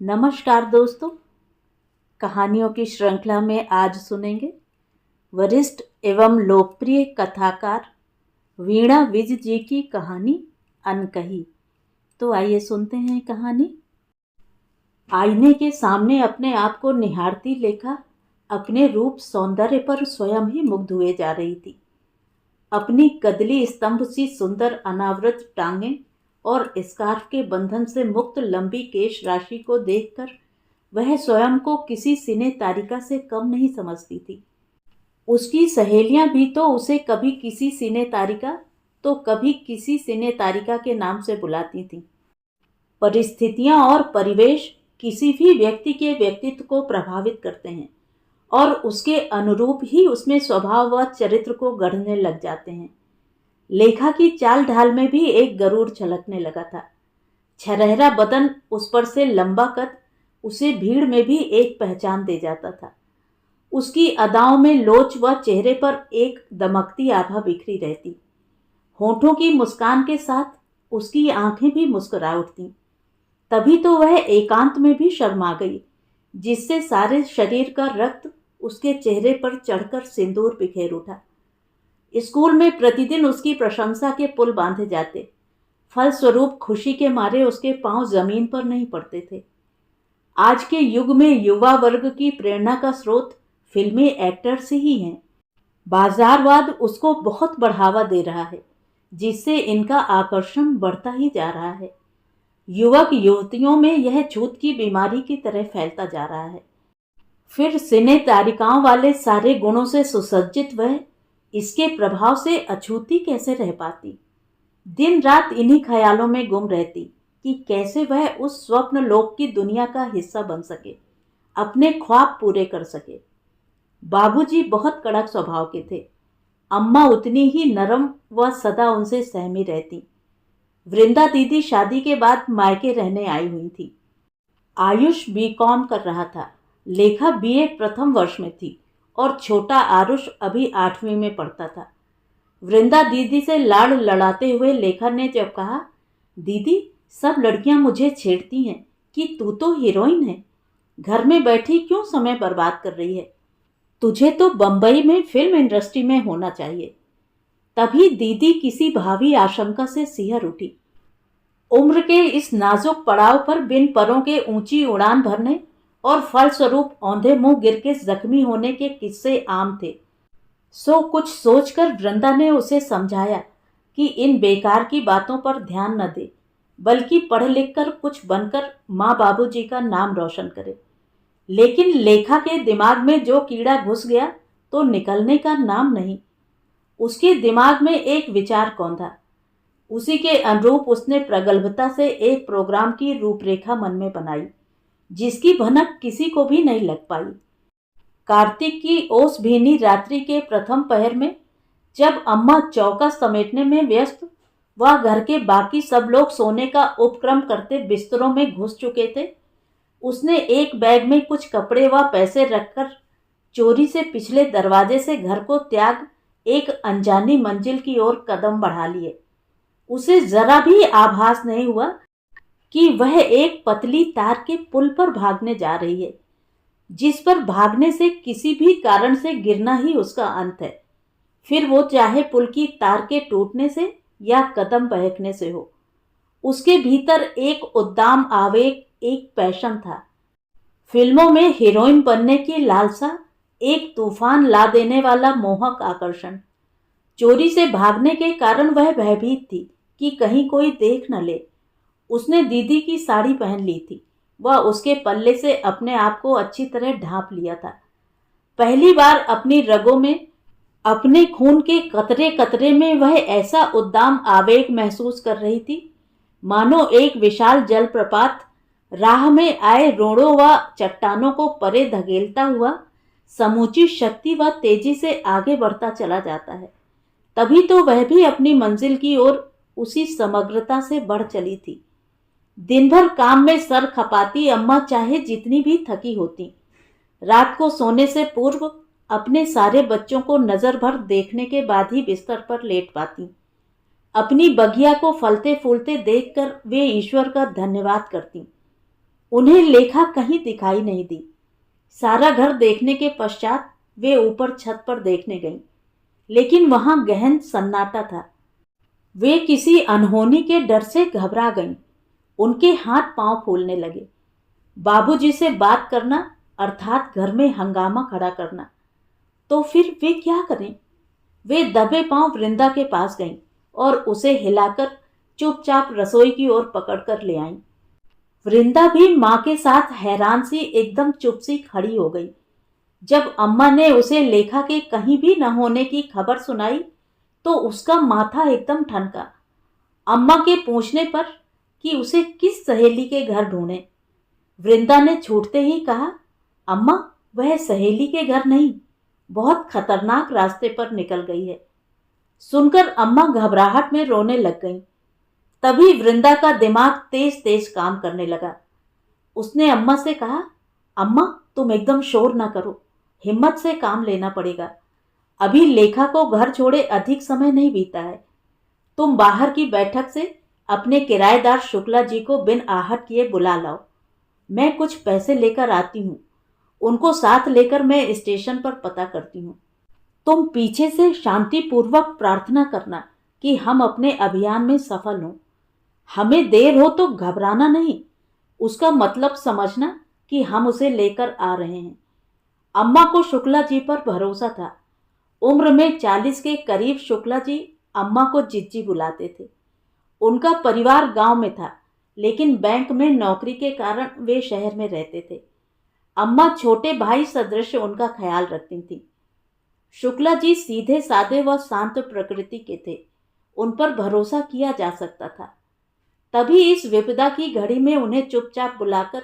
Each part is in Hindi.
नमस्कार दोस्तों, कहानियों की श्रृंखला में आज सुनेंगे वरिष्ठ एवं लोकप्रिय कथाकार वीणा विज जी की कहानी अनकही। तो आइए सुनते हैं कहानी। आईने के सामने अपने आप को निहारती लेखा अपने रूप सौंदर्य पर स्वयं ही मुग्ध हुए जा रही थी। अपनी कदली स्तंभ सी सुंदर अनावृत टांगें और स्कार्फ के बंधन से मुक्त लंबी केश राशि को देखकर वह स्वयं को किसी सिने तारिका से कम नहीं समझती थी। उसकी सहेलियां भी तो उसे कभी किसी सिने तारिका तो कभी किसी सिने तारिका के नाम से बुलाती थीं। परिस्थितियां और परिवेश किसी भी व्यक्ति के व्यक्तित्व को प्रभावित करते हैं और उसके अनुरूप ही उसमें स्वभाव व चरित्र को गढ़ने लग जाते हैं। लेखा की चाल ढाल में भी एक गरूर छलकने लगा था। छरहरा बदन, उस पर से लंबा कद उसे भीड़ में भी एक पहचान दे जाता था। उसकी अदाओं में लोच व चेहरे पर एक दमकती आभा बिखरी रहती। होठों की मुस्कान के साथ उसकी आंखें भी मुस्कुरा उठती। तभी तो वह एकांत में भी शर्मा गई, जिससे सारे शरीर का रक्त उसके चेहरे पर चढ़कर सिंदूर बिखेर उठा। स्कूल में प्रतिदिन उसकी प्रशंसा के पुल बांधे जाते, फलस्वरूप खुशी के मारे उसके पांव जमीन पर नहीं पड़ते थे। आज के युग में युवा वर्ग की प्रेरणा का स्रोत फिल्मी एक्टर्स ही हैं। बाजारवाद उसको बहुत बढ़ावा दे रहा है, जिससे इनका आकर्षण बढ़ता ही जा रहा है। युवक युवतियों में यह छूत की बीमारी की तरह फैलता जा रहा है। फिर सिने तारिकाओं वाले सारे गुणों से सुसज्जित वह इसके प्रभाव से अछूती कैसे रह पाती। दिन रात इन्हीं ख्यालों में गुम रहती कि कैसे वह उस स्वप्न लोक की दुनिया का हिस्सा बन सके, अपने ख्वाब पूरे कर सके। बाबूजी बहुत कड़क स्वभाव के थे, अम्मा उतनी ही नरम व सदा उनसे सहमी रहती। वृंदा दीदी शादी के बाद मायके रहने आई हुई थी। आयुष बीकॉम कर रहा था, लेखा बीए प्रथम वर्ष में थी और छोटा आरुष अभी 8वीं में पढ़ता था। वृंदा दीदी से लाड़ लड़ाते हुए लेखा ने जब कहा, दीदी सब लड़कियां मुझे छेड़ती हैं कि तू तो हीरोइन है, घर में बैठी क्यों समय बर्बाद कर रही है, तुझे तो बंबई में फिल्म इंडस्ट्री में होना चाहिए। तभी दीदी किसी भावी आशंका से सिहर उठी। उम्र के इस नाजुक पड़ाव पर बिन परों के ऊंची उड़ान भरने और फलस्वरूप औंधे मुंह गिर के जख्मी होने के किस्से आम थे। सो कुछ सोचकर वृंदा ने उसे समझाया कि इन बेकार की बातों पर ध्यान न दे, बल्कि पढ़ लिख कर कुछ बनकर माँ बाबूजी का नाम रोशन करे। लेकिन लेखा के दिमाग में जो कीड़ा घुस गया तो निकलने का नाम नहीं। उसके दिमाग में एक विचार कौंधा। उसी के अनुरूप उसने प्रगल्भता से एक प्रोग्राम की रूपरेखा मन में बनाई, जिसकी भनक किसी को भी नहीं लग पाई। कार्तिक की ओस भीनी रात्रि के प्रथम पहर में, जब अम्मा चौका समेटने में व्यस्त व घर के बाकी सब लोग सोने का उपक्रम करते बिस्तरों में घुस चुके थे, उसने एक बैग में कुछ कपड़े व पैसे रखकर चोरी से पिछले दरवाजे से घर को त्याग एक अनजानी मंजिल की ओर कदम बढ़ा लिए। उसे जरा भी आभास नहीं हुआ कि वह एक पतली तार के पुल पर भागने जा रही है, जिस पर भागने से किसी भी कारण से गिरना ही उसका अंत है, फिर वो चाहे पुल की तार के टूटने से या कदम बहकने से हो। उसके भीतर एक उद्दाम आवेग, एक पैशन था। फिल्मों में हीरोइन बनने की लालसा, एक तूफान ला देने वाला मोहक आकर्षण। चोरी से भागने के कारण वह भयभीत थी कि कहीं कोई देख न ले। उसने दीदी की साड़ी पहन ली थी व उसके पल्ले से अपने आप को अच्छी तरह ढांप लिया था। पहली बार अपनी रगों में, अपने खून के कतरे कतरे में वह ऐसा उद्दाम आवेग महसूस कर रही थी, मानो एक विशाल जलप्रपात राह में आए रोड़ों व चट्टानों को परे धकेलता हुआ समूची शक्ति व तेजी से आगे बढ़ता चला जाता है। तभी तो वह भी अपनी मंजिल की ओर उसी समग्रता से बढ़ चली थी। दिन भर काम में सर खपाती अम्मा चाहे जितनी भी थकी होती, रात को सोने से पूर्व अपने सारे बच्चों को नजर भर देखने के बाद ही बिस्तर पर लेट पाती। अपनी बगिया को फलते फूलते देखकर वे ईश्वर का धन्यवाद करती। उन्हें लेखा कहीं दिखाई नहीं दी। सारा घर देखने के पश्चात वे ऊपर छत पर देखने गईं, लेकिन वहां गहन सन्नाटा था। वे किसी अनहोनी के डर से घबरा गईं। उनके हाथ पांव फूलने लगे। बाबूजी से बात करना अर्थात घर में हंगामा खड़ा करना, तो फिर वे क्या करें? वे दबे पांव वृंदा के पास गईं और उसे हिलाकर चुपचाप रसोई की ओर पकड़कर ले आईं। वृंदा भी मां के साथ हैरान सी एकदम चुप सी खड़ी हो गई। जब अम्मा ने उसे लेखा के कहीं भी न होने की खबर सुनाई तो उसका माथा एकदम ठनका। अम्मा के पूछने पर कि उसे किस सहेली के घर ढूंढे, वृंदा ने छूटते ही कहा, अम्मा वह सहेली के घर नहीं, बहुत खतरनाक रास्ते पर निकल गई है। सुनकर अम्मा घबराहट में रोने लग गईं। तभी वृंदा का दिमाग तेज तेज काम करने लगा। उसने अम्मा से कहा, अम्मा तुम एकदम शोर ना करो, हिम्मत से काम लेना पड़ेगा। अभी लेखा को घर छोड़े अधिक समय नहीं बीता है। तुम बाहर की बैठक से अपने किराएदार शुक्ला जी को बिन आहट किए बुला लाओ। मैं कुछ पैसे लेकर आती हूँ। उनको साथ लेकर मैं स्टेशन पर पता करती हूँ। तुम पीछे से शांतिपूर्वक प्रार्थना करना कि हम अपने अभियान में सफल हों। हमें देर हो तो घबराना नहीं, उसका मतलब समझना कि हम उसे लेकर आ रहे हैं। अम्मा को शुक्ला जी पर भरोसा था। उम्र में 40 के करीब शुक्ला जी अम्मा को जिज्जी बुलाते थे। उनका परिवार गांव में था, लेकिन बैंक में नौकरी के कारण वे शहर में रहते थे। अम्मा छोटे भाई सदृश उनका ख्याल रखती थी। शुक्ला जी सीधे साधे व शांत प्रकृति के थे। उन पर भरोसा किया जा सकता था। तभी इस विपदा की घड़ी में उन्हें चुपचाप बुलाकर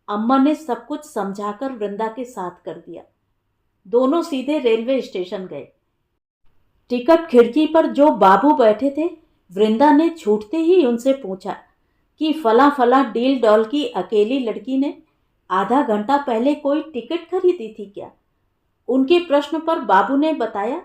अम्मा ने सब कुछ समझाकर वृंदा के साथ कर दिया। दोनों सीधे रेलवे स्टेशन गए। टिकट खिड़की पर जो बाबू बैठे थे, वृंदा ने छूटते ही उनसे पूछा कि फला फला डील डॉल की अकेली लड़की ने आधा घंटा पहले कोई टिकट खरीदी थी क्या? उनके प्रश्न पर बाबू ने बताया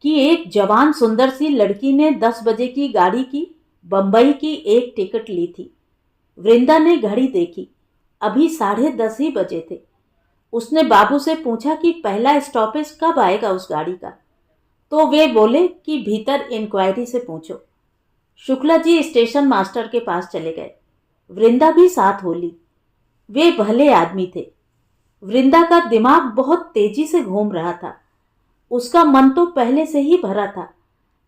कि एक जवान सुंदर सी लड़की ने 10 बजे की गाड़ी की बंबई की एक टिकट ली थी। वृंदा ने घड़ी देखी, अभी 10:30 ही बजे थे। उसने बाबू से पूछा कि पहला स्टॉपेज कब आएगा उस गाड़ी का, तो वे बोले कि भीतर इंक्वायरी से पूछो। शुक्ला जी स्टेशन मास्टर के पास चले गए। वृंदा भी साथ हो ली। वे भले आदमी थे। वृंदा का दिमाग बहुत तेजी से घूम रहा था। उसका मन तो पहले से ही भरा था।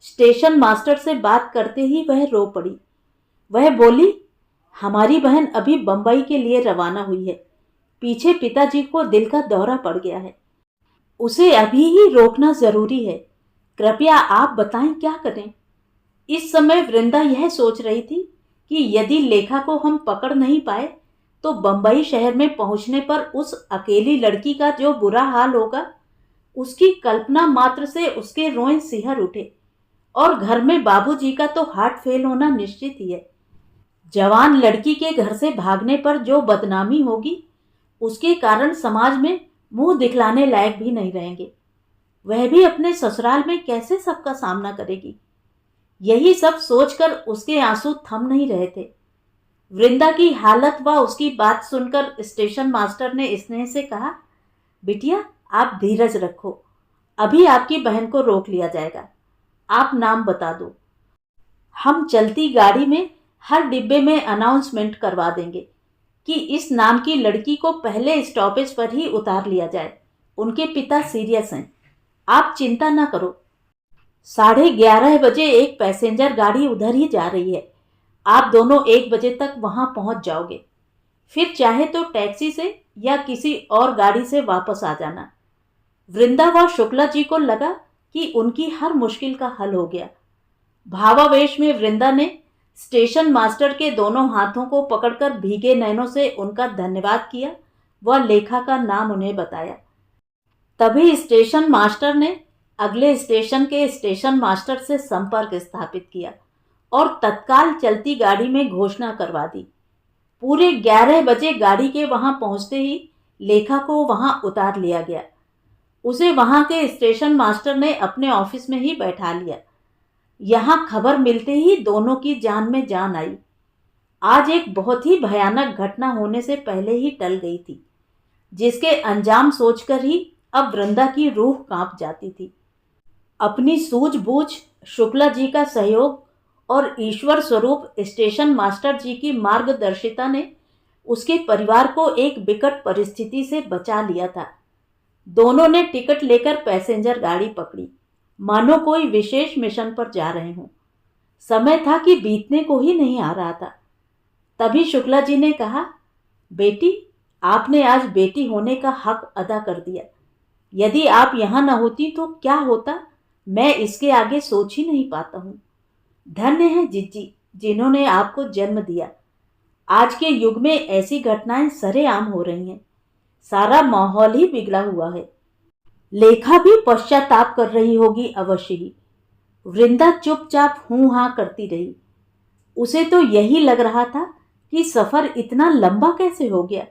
स्टेशन मास्टर से बात करते ही वह रो पड़ी। वह बोली, हमारी बहन अभी बंबई के लिए रवाना हुई है। पीछे पिताजी को दिल का दौरा पड़ गया है। उसे अभी ही रोकना जरूरी है। कृपया आप बताएं क्या करें। इस समय वृंदा यह सोच रही थी कि यदि लेखा को हम पकड़ नहीं पाए तो बंबई शहर में पहुंचने पर उस अकेली लड़की का जो बुरा हाल होगा, उसकी कल्पना मात्र से उसके रोएं सिहर उठे। और घर में बाबूजी का तो हार्ट फेल होना निश्चित ही है। जवान लड़की के घर से भागने पर जो बदनामी होगी, उसके कारण समाज में मुंह दिखलाने लायक भी नहीं रहेंगे। वह भी अपने ससुराल में कैसे सबका सामना करेगी। यही सब सोचकर उसके आंसू थम नहीं रहे थे। वृंदा की हालत व उसकी बात सुनकर स्टेशन मास्टर ने स्नेह से कहा, बिटिया आप धीरज रखो, अभी आपकी बहन को रोक लिया जाएगा। आप नाम बता दो, हम चलती गाड़ी में हर डिब्बे में अनाउंसमेंट करवा देंगे कि इस नाम की लड़की को पहले स्टॉपेज पर ही उतार लिया जाए। उनके पिता सीरियस हैं, आप चिंता ना करो। 11:30 बजे एक पैसेंजर गाड़ी उधर ही जा रही है। आप दोनों 1 बजे तक वहां पहुंच जाओगे। फिर चाहे तो टैक्सी से या किसी और गाड़ी से वापस आ जाना। वृंदा व शुक्ला जी को लगा कि उनकी हर मुश्किल का हल हो गया। भावावेश में वृंदा ने स्टेशन मास्टर के दोनों हाथों को पकड़कर भीगे नैनों से उनका धन्यवाद किया व लेखा का नाम उन्हें बताया। तभी स्टेशन मास्टर ने अगले स्टेशन के स्टेशन मास्टर से संपर्क स्थापित किया और तत्काल चलती गाड़ी में घोषणा करवा दी। पूरे 11 बजे गाड़ी के वहां पहुंचते ही लेखा को वहां उतार लिया गया। उसे वहां के स्टेशन मास्टर ने अपने ऑफिस में ही बैठा लिया। यहां खबर मिलते ही दोनों की जान में जान आई। आज एक बहुत ही भयानक घटना होने से पहले ही टल गई थी, जिसके अंजाम सोचकर ही अब वृंदा की रूह कांप जाती थी। अपनी सूझबूझ, शुक्ला जी का सहयोग और ईश्वर स्वरूप स्टेशन मास्टर जी की मार्गदर्शिता ने उसके परिवार को एक विकट परिस्थिति से बचा लिया था। दोनों ने टिकट लेकर पैसेंजर गाड़ी पकड़ी, मानो कोई विशेष मिशन पर जा रहे हों। समय था कि बीतने को ही नहीं आ रहा था। तभी शुक्ला जी ने कहा, बेटी, आपने आज बेटी होने का हक अदा कर दिया। यदि आप यहाँ न होती तो क्या होता, मैं इसके आगे सोच ही नहीं पाता हूँ। धन्य है जिज्जी, जिन्होंने आपको जन्म दिया। आज के युग में ऐसी घटनाएं सरेआम हो रही हैं। सारा माहौल ही बिगड़ा हुआ है। लेखा भी पश्चाताप कर रही होगी अवश्य ही। वृंदा चुपचाप हूं हां करती रही। उसे तो यही लग रहा था कि सफर इतना लंबा कैसे हो गया,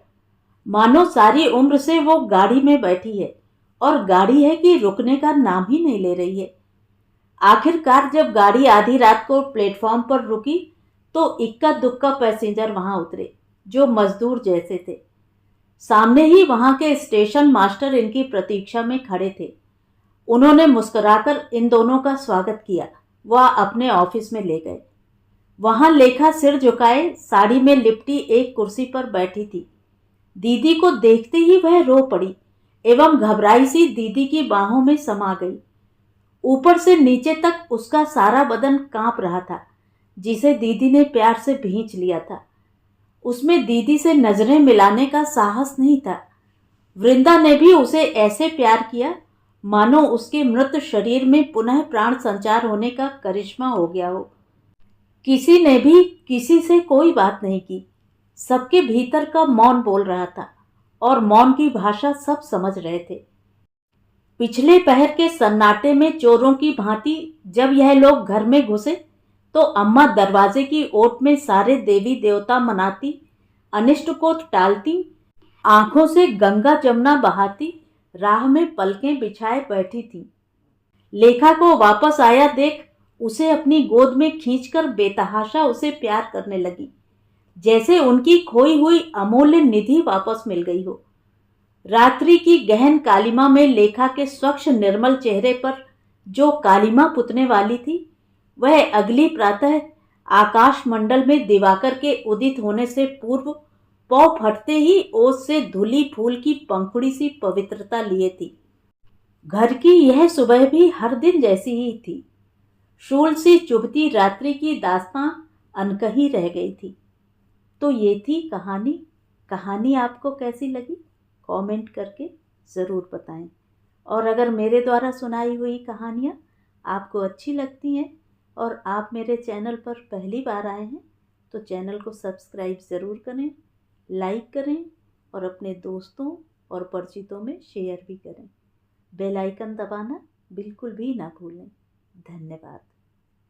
मानो सारी उम्र से वो गाड़ी में बैठी है और गाड़ी है कि रुकने का नाम ही नहीं ले रही है। आखिरकार जब गाड़ी आधी रात को प्लेटफॉर्म पर रुकी तो इक्का दुक्का पैसेंजर वहां उतरे, जो मजदूर जैसे थे। सामने ही वहां के स्टेशन मास्टर इनकी प्रतीक्षा में खड़े थे। उन्होंने मुस्कुराकर इन दोनों का स्वागत किया। वह अपने ऑफिस में ले गए। वहां लेखा सिर झुकाए साड़ी में लिपटी एक कुर्सी पर बैठी थी। दीदी को देखते ही वह रो पड़ी एवं घबराई सी दीदी की बाहों में समा गई। ऊपर से नीचे तक उसका सारा बदन कांप रहा था, जिसे दीदी ने प्यार से भींच लिया था। उसमें दीदी से नजरें मिलाने का साहस नहीं था। वृंदा ने भी उसे ऐसे प्यार किया मानो उसके मृत शरीर में पुनः प्राण संचार होने का करिश्मा हो गया हो। किसी ने भी किसी से कोई बात नहीं की। सबके भीतर का मौन बोल रहा था और मौन की भाषा सब समझ रहे थे। पिछले पहर के सन्नाटे में चोरों की भांति जब यह लोग घर में घुसे तो अम्मा दरवाजे की ओट में सारे देवी देवता मनाती, अनिष्ट को टालती, आंखों से गंगा जमुना बहाती राह में पलकें बिछाए बैठी थी। लेखा को वापस आया देख उसे अपनी गोद में खींचकर बेतहाशा उसे प्यार करने लगी, जैसे उनकी खोई हुई अमूल्य निधि वापस मिल गई हो। रात्रि की गहन कालिमा में लेखा के स्वच्छ निर्मल चेहरे पर जो कालिमा पुतने वाली थी, वह अगली प्रातः आकाश मंडल में दिवाकर के उदित होने से पूर्व पौ फटते ही ओस से धुली फूल की पंखुड़ी सी पवित्रता लिए थी। घर की यह सुबह भी हर दिन जैसी ही थी। शूल सी चुभती रात्रि की दास्तां अनकही रह गई थी। तो ये थी कहानी। कहानी आपको कैसी लगी कमेंट करके ज़रूर बताएं। और अगर मेरे द्वारा सुनाई हुई कहानियाँ आपको अच्छी लगती हैं और आप मेरे चैनल पर पहली बार आए हैं तो चैनल को सब्सक्राइब ज़रूर करें, लाइक करें और अपने दोस्तों और परिचितों में शेयर भी करें। बेल आइकन दबाना बिल्कुल भी ना भूलें। धन्यवाद।